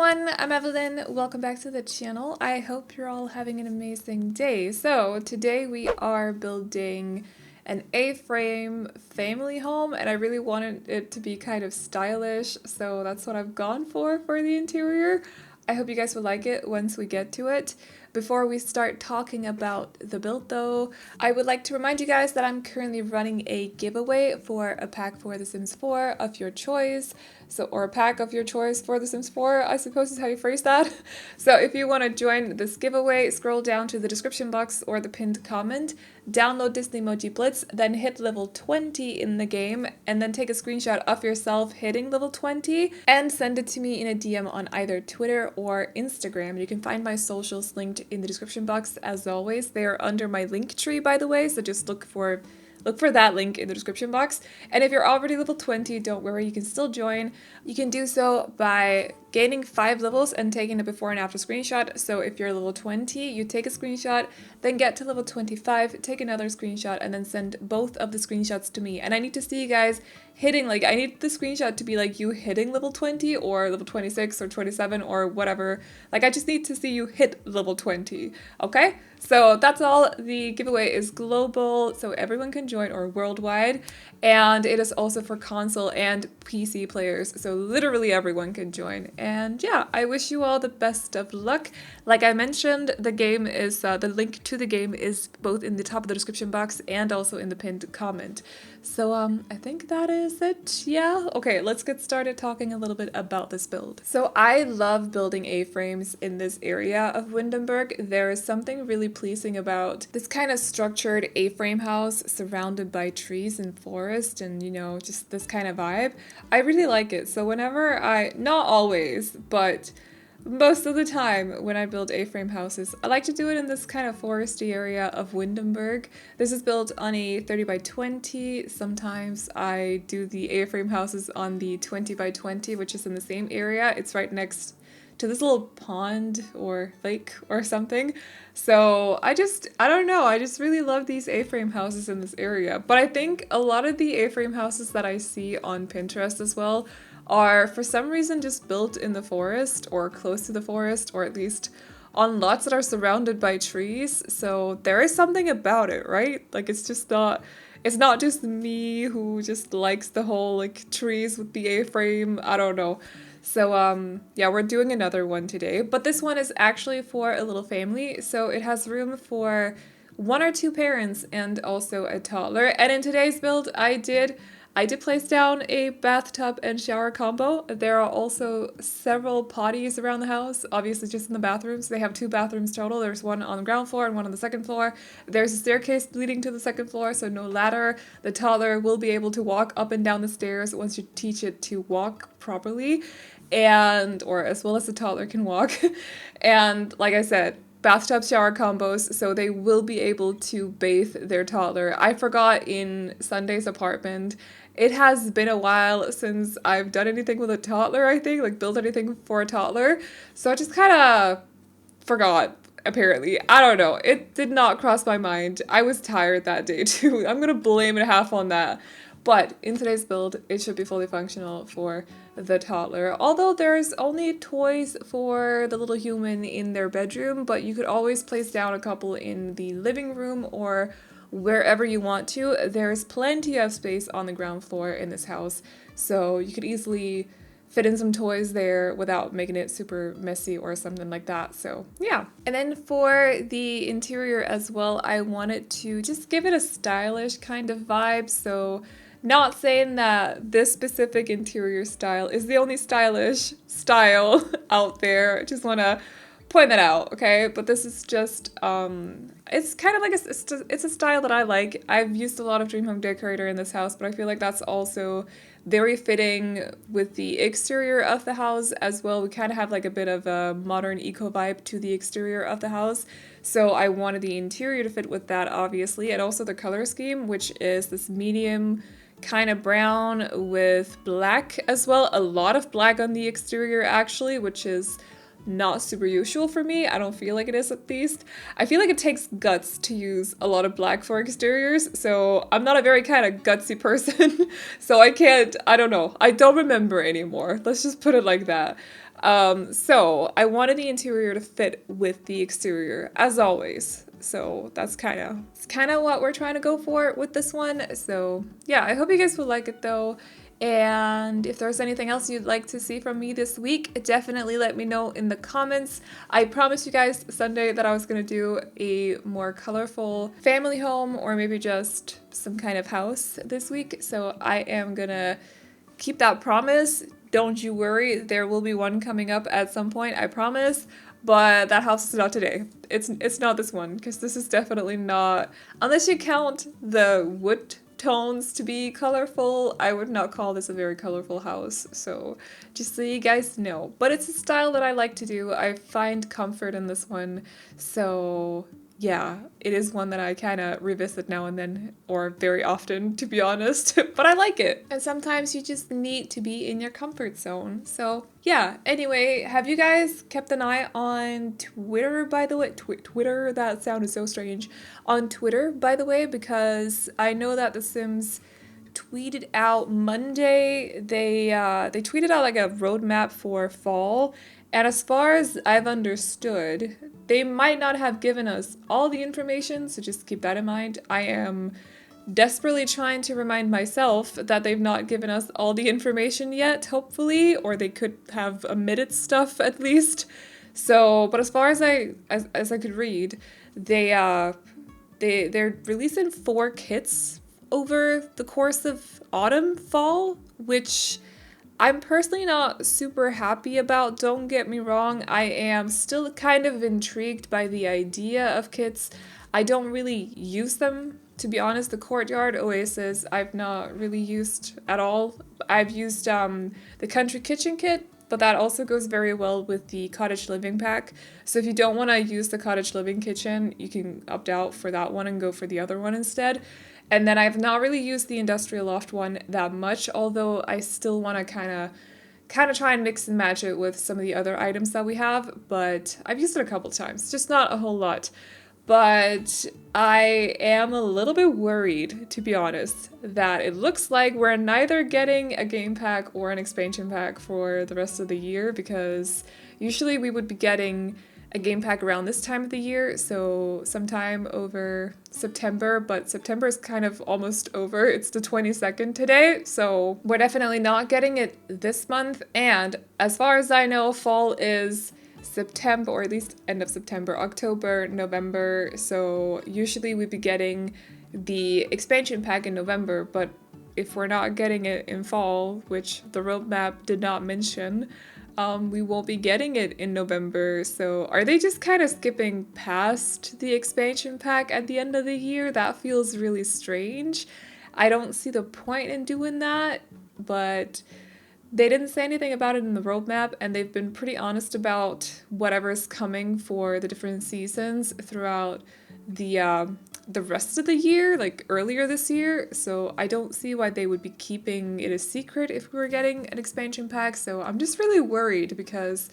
everyone, I'm Aveline. Welcome back to the channel. I hope you're all having an amazing day. So today we are building an A-frame family home, and I really wanted it to be kind of stylish, so that's what I've gone for the interior. I hope you guys will like it once we get to it. Before we start talking about the build though, I would like to remind you guys that I'm currently running a giveaway for a pack for The Sims 4 of your choice. Or a pack of your choice for The Sims 4, I suppose is how you phrase that. So if you want to join this giveaway, scroll down to the description box or the pinned comment, download Disney Emoji Blitz, then hit level 20 in the game, and then take a screenshot of yourself hitting level 20 and send it to me in a DM on either Twitter or Instagram. You can find my socials linked in the description box as always. They are under my link tree, by the way, so just look for that link in the description box. And if you're already level 20, don't worry, you can still join. You can do so by gaining 5 levels and taking a before and after screenshot. So if you're level 20, you take a screenshot, then get to level 25, take another screenshot, and then send both of the screenshots to me. And I need to see you guys hitting, I need the screenshot to be you hitting level 20 or level 26 or 27 or whatever. I just need to see you hit level 20, okay? So that's all. The giveaway is global, so everyone can join, or worldwide. And it is also for console and PC players, so literally everyone can join. And yeah, I wish you all the best of luck. Like I mentioned, the game is, the link to the game is both in the top of the description box and also in the pinned comment. So I think that is it. Yeah, okay, let's get started talking a little bit about this build. So I love building A-frames in this area of Windenburg. There is something really pleasing about this kind of structured A-frame house surrounded by trees and forest and, you know, just this kind of vibe. I really like it. So whenever not always, but most of the time when I build A-frame houses, I like to do it in this kind of foresty area of Windenburg. This is built on a 30 by 20. Sometimes I do the A-frame houses on the 20 by 20, which is in the same area. It's right next to this little pond or lake or something. So I don't know, I just really love these A-frame houses in this area. But I think a lot of the A-frame houses that I see on Pinterest as well are for some reason just built in the forest or close to the forest, or at least on lots that are surrounded by trees. So there is something about it, right? It's not just me who just likes the whole trees with the A-frame. I don't know. So yeah, we're doing another one today, but this one is actually for a little family. So it has room for 1 or 2 parents and also a toddler. And in today's build, I did place down a bathtub and shower combo. There are also several potties around the house, obviously just in the bathrooms. They have 2 bathrooms total. There's one on the ground floor and one on the second floor. There's a staircase leading to the second floor, so no ladder. The toddler will be able to walk up and down the stairs once you teach it to walk properly, or as well as the toddler can walk. And like I said, bathtub shower combos, so they will be able to bathe their toddler. I forgot in Sunday's apartment, it has been a while since I've done anything with a toddler, I think, built anything for a toddler. So I just kind of forgot, apparently. I don't know. It did not cross my mind. I was tired that day too. I'm gonna blame it half on that. But in today's build, it should be fully functional for the toddler. Although there's only toys for the little human in their bedroom, but you could always place down a couple in the living room or wherever you want to. There's plenty of space on the ground floor in this house, so you could easily fit in some toys there without making it super messy or something like that. So yeah. And then for the interior as well, I wanted to just give it a stylish kind of vibe. So not saying that this specific interior style is the only stylish style out there. I just want to point that out, okay? But this is just, it's kind of it's a style that I like. I've used a lot of Dream Home Decorator in this house, but I feel like that's also very fitting with the exterior of the house as well. We kind of have a bit of a modern eco vibe to the exterior of the house. So I wanted the interior to fit with that, obviously, and also the color scheme, which is this medium kind of brown with black as well. A lot of black on the exterior actually, which is not super usual for me. I don't feel like it is, at least. I feel like it takes guts to use a lot of black for exteriors, so I'm not a very kind of gutsy person. So I don't know. I don't remember anymore. Let's just put it like that. So I wanted the interior to fit with the exterior, as always. So that's kind of what we're trying to go for with this one. So yeah, I hope you guys will like it though. And if there's anything else you'd like to see from me this week, definitely let me know in the comments. I promised you guys Sunday that I was going to do a more colorful family home or maybe just some kind of house this week. So I am going to keep that promise. Don't you worry, there will be one coming up at some point, I promise. But that house is not today. It's not this one, because this is definitely not, unless you count the wood tones to be colorful, I would not call this a very colorful house. So just so you guys know. But it's a style that I like to do. I find comfort in this one. So yeah, it is one that I kind of revisit now and then, or very often, to be honest, but I like it. And sometimes you just need to be in your comfort zone. So yeah, anyway, have you guys kept an eye on Twitter, by the way? Twitter, that sounded so strange. On Twitter, by the way, because I know that The Sims tweeted out Monday, they tweeted out like a roadmap for fall. And as far as I've understood, they might not have given us all the information, so just keep that in mind. I am desperately trying to remind myself that they've not given us all the information yet, hopefully, or they could have omitted stuff at least. So, but as far as as I could read, they're releasing 4 kits over the course of autumn, fall, which I'm personally not super happy about, don't get me wrong. I am still kind of intrigued by the idea of kits. I don't really use them, to be honest. The Courtyard Oasis I've not really used at all. I've used the Country Kitchen kit, but that also goes very well with the Cottage Living pack. So if you don't want to use the Cottage Living kitchen, you can opt out for that one and go for the other one instead. And then I've not really used the Industrial Loft one that much, although I still want to kind of try and mix and match it with some of the other items that we have, but I've used it a couple times, just not a whole lot. But I am a little bit worried, to be honest, that it looks like we're neither getting a game pack or an expansion pack for the rest of the year, because usually we would be getting a game pack around this time of the year, so sometime over September, but September is kind of almost over. It's the 22nd today, so we're definitely not getting it this month. And as far as I know, fall is September, or at least end of September, October, November, so usually we'd be getting the expansion pack in November, but if we're not getting it in fall, which the roadmap did not mention, we won't be getting it in November. So are they just kind of skipping past the expansion pack at the end of the year? That feels really strange. I don't see the point in doing that, but they didn't say anything about it in the roadmap, and they've been pretty honest about whatever's coming for the different seasons throughout the rest of the year, like earlier this year. So I don't see why they would be keeping it a secret if we were getting an expansion pack. So I'm just really worried, because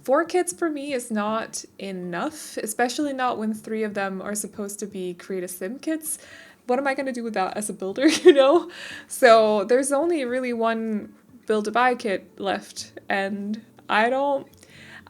4 kits for me is not enough, especially not when 3 of them are supposed to be Create a Sim kits. What am I going to do with that as a builder, you know? So there's only really one build a buy kit left, and I don't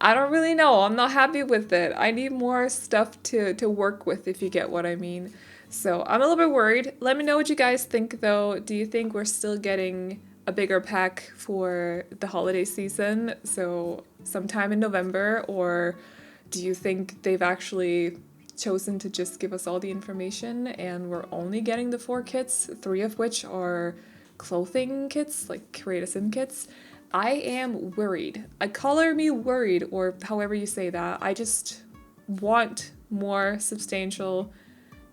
really know. I'm not happy with it. I need more stuff to work with, if you get what I mean. So I'm a little bit worried. Let me know what you guys think though. Do you think we're still getting a bigger pack for the holiday season, so sometime in November, or do you think they've actually chosen to just give us all the information and we're only getting the 4 kits, 3 of which are clothing kits, like Create a Sim kits? I am worried. Color me worried, or however you say that. I just want more substantial.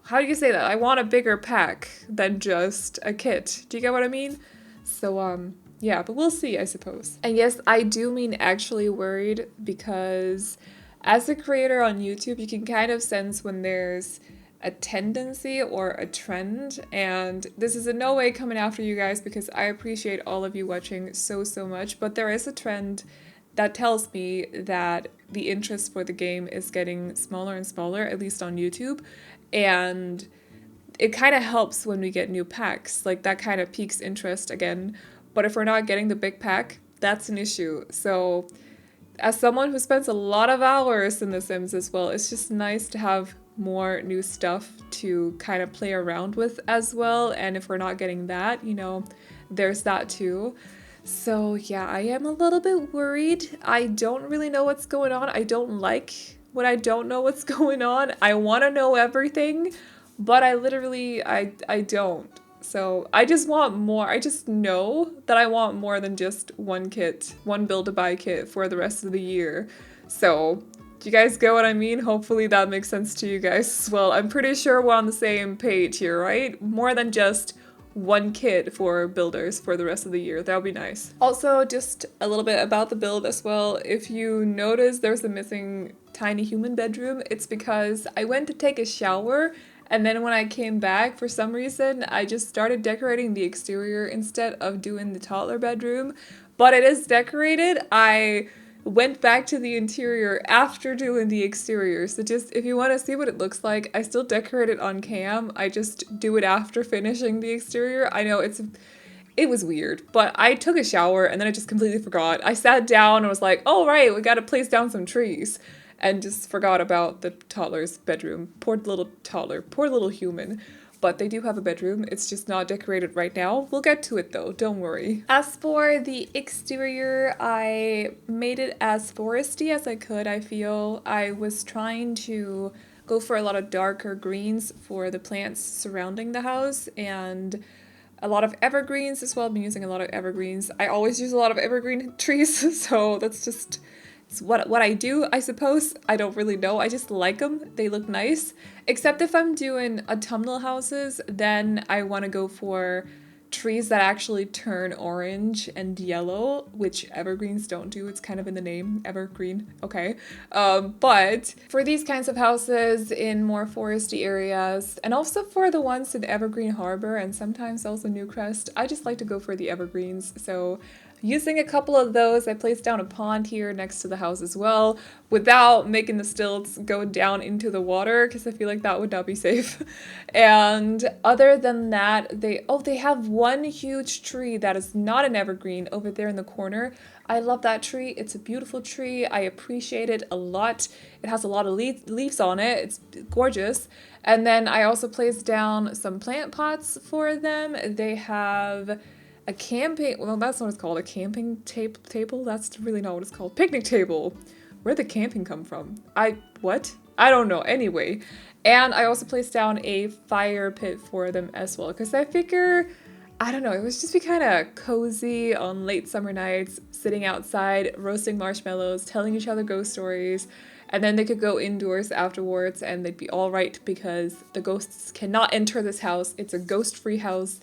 How do you say that? I want a bigger pack than just a kit. Do you get what I mean? So, yeah, but we'll see, I suppose. And yes, I do mean actually worried, because as a creator on YouTube, you can kind of sense when there's a tendency or a trend, and this is in no way coming after you guys, because I appreciate all of you watching so much, but there is a trend that tells me that the interest for the game is getting smaller and smaller, at least on YouTube, and it kind of helps when we get new packs, like that kind of piques interest again. But if we're not getting the big pack, that's an issue. So as someone who spends a lot of hours in The Sims as well, it's just nice to have more new stuff to kind of play around with as well. And if we're not getting that, you know, there's that too. So yeah, I am a little bit worried. I don't really know what's going on. I don't like when I don't know what's going on. I want to know everything, but I don't. So I just want more. I just know that I want more than just one kit, one build-to-buy kit for the rest of the year. So do you guys get what I mean? Hopefully that makes sense to you guys as well. I'm pretty sure we're on the same page here, right? More than just one kit for builders for the rest of the year. That would be nice. Also, just a little bit about the build as well. If you notice there's a missing tiny human bedroom, it's because I went to take a shower, and then when I came back, for some reason, I just started decorating the exterior instead of doing the toddler bedroom. But it is decorated. I went back to the interior after doing the exterior. So just if you want to see what it looks like, I still decorate it on cam. I just do it after finishing the exterior. I know it was weird, but I took a shower and then I just completely forgot. I sat down and was like, oh right, we gotta place down some trees. And just forgot about the toddler's bedroom. Poor little toddler, poor little human. But they do have a bedroom. It's just not decorated right now. We'll get to it though, don't worry. As for the exterior, I made it as foresty as I could, I feel. I was trying to go for a lot of darker greens for the plants surrounding the house and a lot of evergreens as well. I've been using a lot of evergreens. I always use a lot of evergreen trees, so that's just it's what I do, I suppose. I don't really know. I just like them. They look nice. Except if I'm doing autumnal houses, then I want to go for trees that actually turn orange and yellow, which evergreens don't do. It's kind of in the name, evergreen, okay? But for these kinds of houses in more foresty areas, and also for the ones in Evergreen Harbor and sometimes also Newcrest, I just like to go for the evergreens. So using a couple of those, I placed down a pond here next to the house as well, without making the stilts go down into the water, because I feel like that would not be safe. And other than that, they have one huge tree that is not an evergreen over there in the corner. I love that tree. It's a beautiful tree. I appreciate it a lot. It has a lot of leaves on it. It's gorgeous. And then I also placed down some plant pots for them. They have a camping, well, that's not what it's called, a camping table? That's really not what it's called. Picnic table. Where'd the camping come from? What? I don't know. Anyway. And I also placed down a fire pit for them as well, because I figure, I don't know, it would just be kind of cozy on late summer nights, sitting outside, roasting marshmallows, telling each other ghost stories, and then they could go indoors afterwards and they'd be all right because the ghosts cannot enter this house. It's a ghost-free house.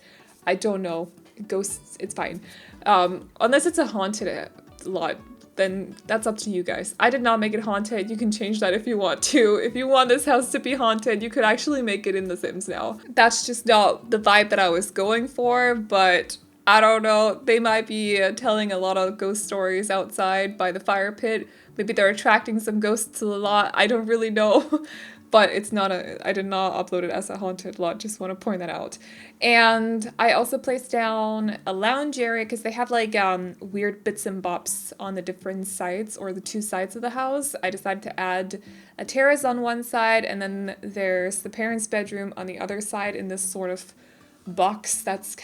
I don't know. Ghosts, it's fine. Unless it's a haunted lot, then that's up to you guys. I did not make it haunted. You can change that if you want to. If you want this house to be haunted, you could actually make it in The Sims now. That's just not the vibe that I was going for, but I don't know. They might be telling a lot of ghost stories outside by the fire pit. Maybe they're attracting some ghosts to the lot. I don't really know. But it's not I did not upload it as a haunted lot, just want to point that out. And I also placed down a lounge area because they have like weird bits and bops on the different sides or the two sides of the house. I decided to add a terrace on one side and then there's the parents' bedroom on the other side in this sort of box that's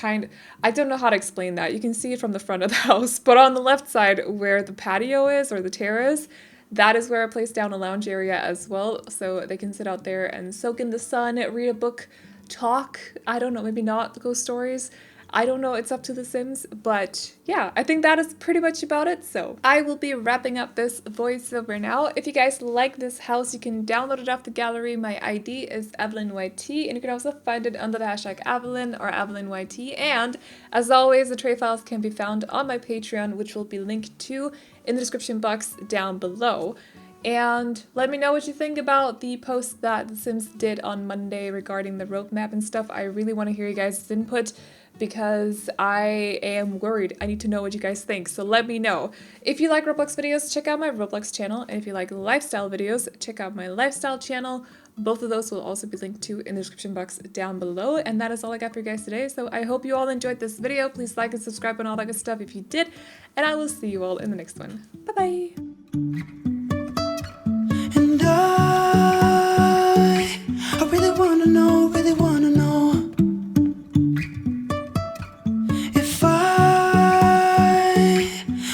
I don't know how to explain that. You can see it from the front of the house, but on the left side where the patio is or the terrace, that is where I placed down a lounge area as well, so they can sit out there and soak in the sun, read a book, talk. I don't know, maybe not ghost stories. I don't know, it's up to The Sims, but yeah, I think that is pretty much about it. So I will be wrapping up this voiceover now. If you guys like this house, you can download it off the gallery. My ID is AvelineYT, and you can also find it under the hashtag Aveline or AvelineYT. And as always, the tray files can be found on my Patreon, which will be linked to in the description box down below. And let me know what you think about the post that The Sims did on Monday regarding the roadmap and stuff. I really want to hear you guys' input because I am worried. I need to know what you guys think, so let me know. If you like Roblox videos, check out my Roblox channel, and if you like lifestyle videos, check out my lifestyle channel. Both of those will also be linked to in the description box down below, and that is all I got for you guys today, so I hope you all enjoyed this video. Please like and subscribe and all that good stuff if you did, and I will see you all in the next one. Bye-bye! wanna know, really wanna know if I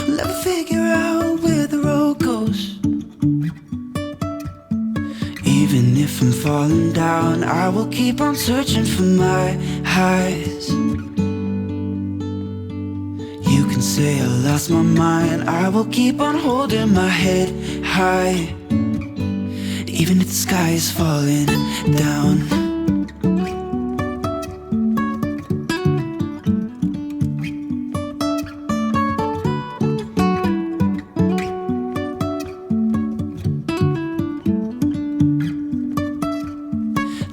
will ever figure out where the road goes. Even if I'm falling down, I will keep on searching for my highs. You can say I lost my mind, I will keep on holding my head high, even if the sky is falling down.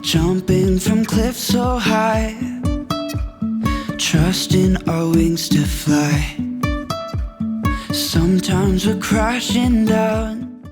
Jumping from cliffs so high, trusting our wings to fly. Sometimes we're crashing down,